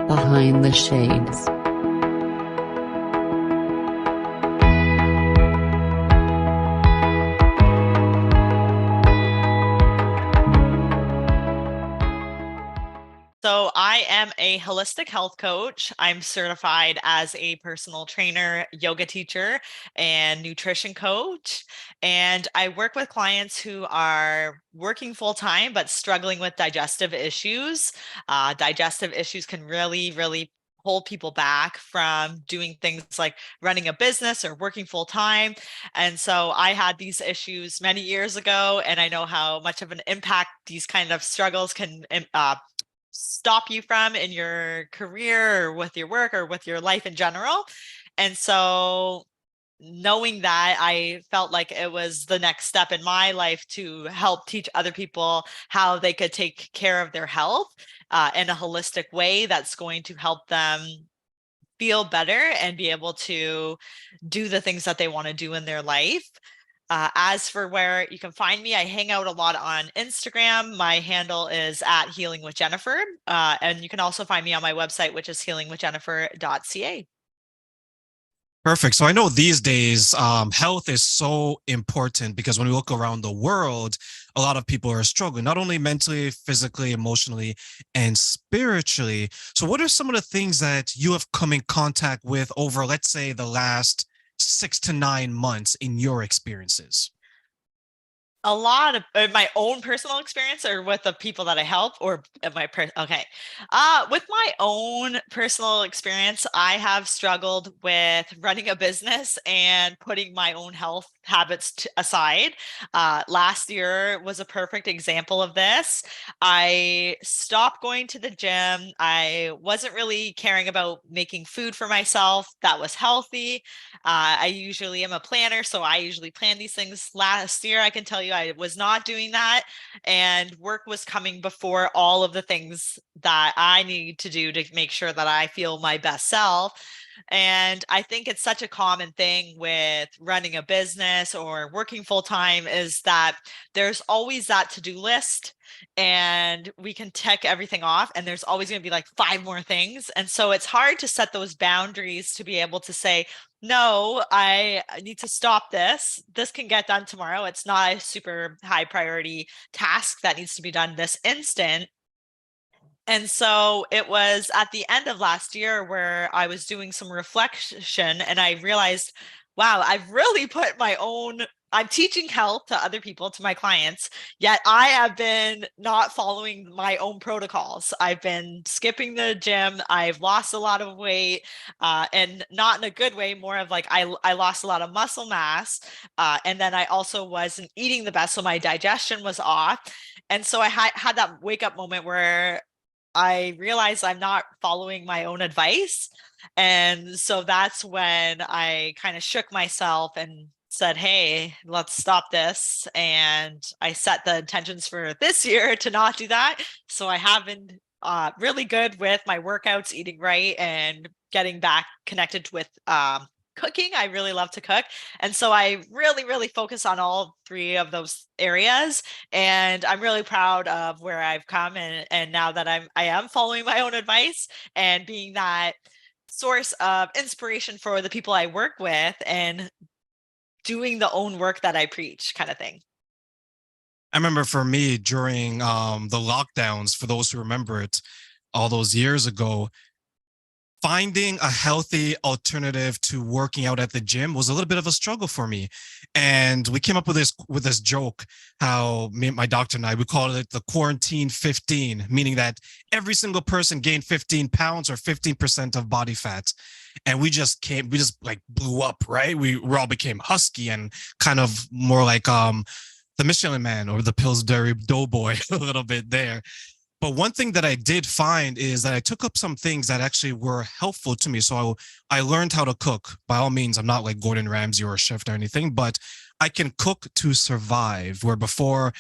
Behind the Shades. So, I am a holistic health coach. I'm certified as a personal trainer, yoga teacher, and nutrition coach. And I work with clients who are working full time but struggling with digestive issues. Digestive issues can really hold people back from doing things like running a business or working full time. And so I had these issues many years ago, and I know how much of an impact these kind of struggles can stop you from in your career or with your work or with your life in general. And so knowing that, I felt like it was the next step in my life to help teach other people how they could take care of their health in a holistic way that's going to help them feel better and be able to do the things that they want to do in their life. As for where you can find me, I hang out a lot on Instagram. My handle is at Healing with Jennifer. And you can also find me on my website, which is healingwithjennifer.ca. Perfect. So I know these days, health is so important because when we look around the world, a lot of people are struggling, not only mentally, physically, emotionally, and spiritually. So, what are some of the things that you have come in contact with over, let's say, the last 6 to 9 months in your experiences? A lot of my own personal experience or with the people that I help or okay. With my own personal experience, I have struggled with running a business and putting my own health habits aside. Last year was a perfect example of this. I stopped going to the gym. I wasn't really caring about making food for myself that was healthy. I usually am a planner, so I usually plan these things. Last year, I can tell you I was not doing that, and work was coming before all of the things that I need to do to make sure that I feel my best self. And I think it's such a common thing with running a business or working full time is that there's always that to-do list and we can check everything off and there's always going to be like five more things. And so it's hard to set those boundaries to be able to say, no, I need to stop this. This can get done tomorrow. It's not a super high priority task that needs to be done this instant. And so it was at the end of last year where I was doing some reflection and I realized, wow, I've really put my own, I'm teaching health to other people, to my clients, yet I have been not following my own protocols. I've been skipping the gym. I've lost a lot of weight and not in a good way, more of like I lost a lot of muscle mass. And then I also wasn't eating the best. So my digestion was off. And so I had that wake up moment where I realized I'm not following my own advice. And so that's when I kind of shook myself and said, hey, let's stop this. And I set the intentions for this year to not do that. So I have been really good with my workouts, eating right, and getting back connected with cooking. I really love to cook. And so I really focus on all three of those areas. And I'm really proud of where I've come. And now that I am following my own advice and being that source of inspiration for the people I work with and doing the own work that I preach kind of thing. I remember for me during the lockdowns, for those who remember it, all those years ago, finding a healthy alternative to working out at the gym was a little bit of a struggle for me. And we came up with this joke, how me and my doctor and I, we called it the quarantine 15, meaning that every single person gained 15 pounds or 15% of body fat. And we just like blew up, right? We all became husky and kind of more like the Michelin Man or the Pillsbury Doughboy a little bit there. But one thing that I did find is that I took up some things that actually were helpful to me. So I learned how to cook. By all means, I'm not like Gordon Ramsay or a chef or anything, but I can cook to survive, where before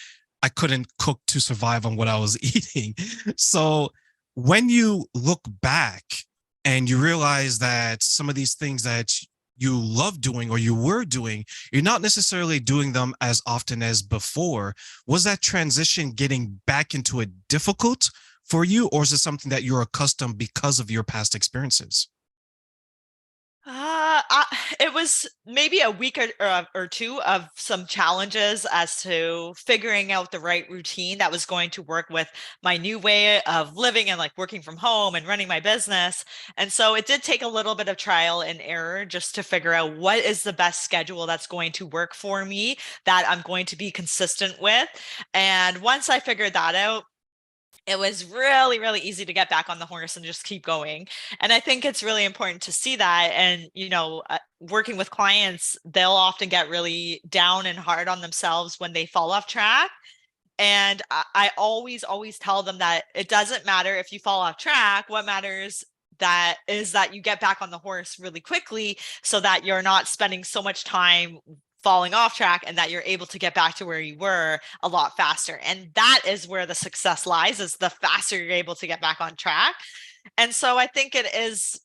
I couldn't cook to survive on what I was eating. So when you look back and you realize that some of these things that you love doing or you were doing, you're not necessarily doing them as often as before. Was that transition getting back into it difficult, for you, or is it something that you're accustomed because of your past experiences? It was maybe a week or two of some challenges as to figuring out the right routine that was going to work with my new way of living and like working from home and running my business. And so it did take a little bit of trial and error just to figure out what is the best schedule that's going to work for me, that I'm going to be consistent with. And once I figured that out, it was really, really easy to get back on the horse and just keep going. And I think it's really important to see that. And, working with clients, they'll often get really down and hard on themselves when they fall off track. And I always, always tell them that it doesn't matter if you fall off track. What matters that is that you get back on the horse really quickly so that you're not spending so much time falling off track, and that you're able to get back to where you were a lot faster. And that is where the success lies, is the faster you're able to get back on track. And so I think it is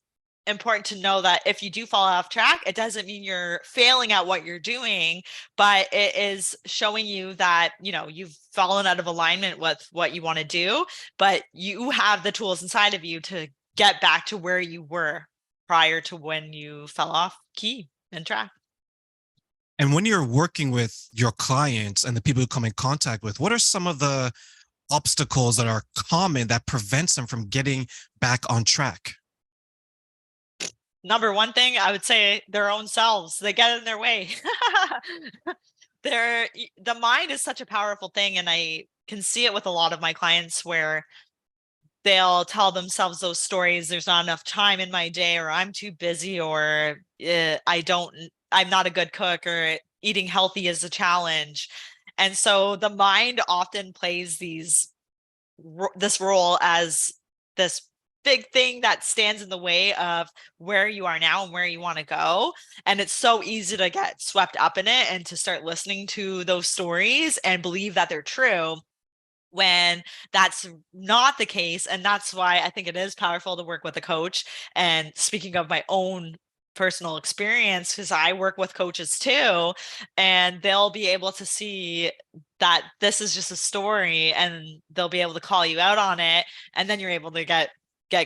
important to know that if you do fall off track, it doesn't mean you're failing at what you're doing, but it is showing you that, you've fallen out of alignment with what you want to do, but you have the tools inside of you to get back to where you were prior to when you fell off key and track. And when you're working with your clients and the people you come in contact with, what are some of the obstacles that are common that prevents them from getting back on track? Number one thing, I would say their own selves. They get in their way. The mind is such a powerful thing, and I can see it with a lot of my clients where they'll tell themselves those stories. There's not enough time in my day, or I'm too busy, or I'm not a good cook, or eating healthy is a challenge. And so the mind often plays this role as this big thing that stands in the way of where you are now and where you want to go. And it's so easy to get swept up in it and to start listening to those stories and believe that they're true, when that's not the case. And that's why I think it is powerful to work with a coach. And speaking of my own personal experience, because I work with coaches too, and they'll be able to see that this is just a story, and they'll be able to call you out on it. And then you're able to get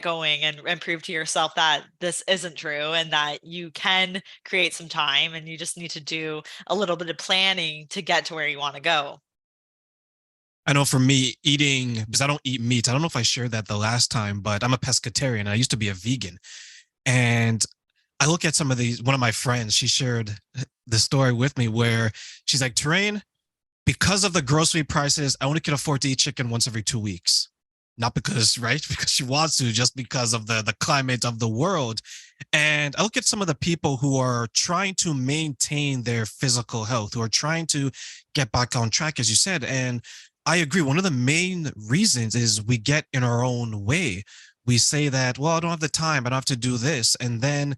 going and prove to yourself that this isn't true, and that you can create some time, and you just need to do a little bit of planning to get to where you want to go. I know for me, eating, because I don't eat meat, I don't know if I shared that the last time, but I'm a pescatarian. I used to be a vegan. And I look at some of these, one of my friends, she shared the story with me where she's like, Terrain, because of the grocery prices, I only can afford to eat chicken once every 2 weeks. Not because, right? Because she wants to, just because of the climate of the world. And I look at some of the people who are trying to maintain their physical health, who are trying to get back on track, as you said. And I agree. One of the main reasons is we get in our own way. We say that, well, I don't have the time, I don't have to do this. And then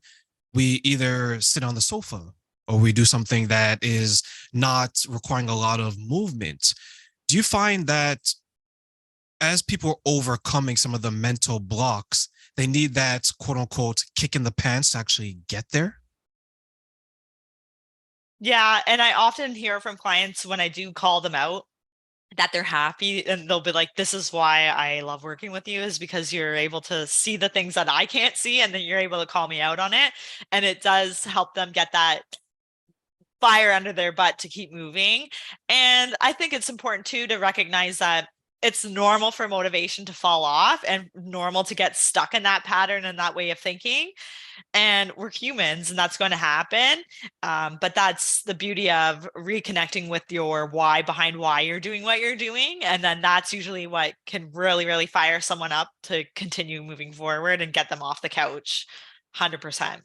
we either sit on the sofa or we do something that is not requiring a lot of movement. Do you find that as people are overcoming some of the mental blocks, they need that quote unquote kick in the pants to actually get there? Yeah. And I often hear from clients when I do call them out that they're happy, and they'll be like, this is why I love working with you, is because you're able to see the things that I can't see, and then you're able to call me out on it. And it does help them get that fire under their butt to keep moving. And I think it's important too to recognize that it's normal for motivation to fall off, and normal to get stuck in that pattern and that way of thinking. And we're humans, and that's going to happen. But that's the beauty of reconnecting with your why behind why you're doing what you're doing. And then that's usually what can really, really fire someone up to continue moving forward and get them off the couch. 100%.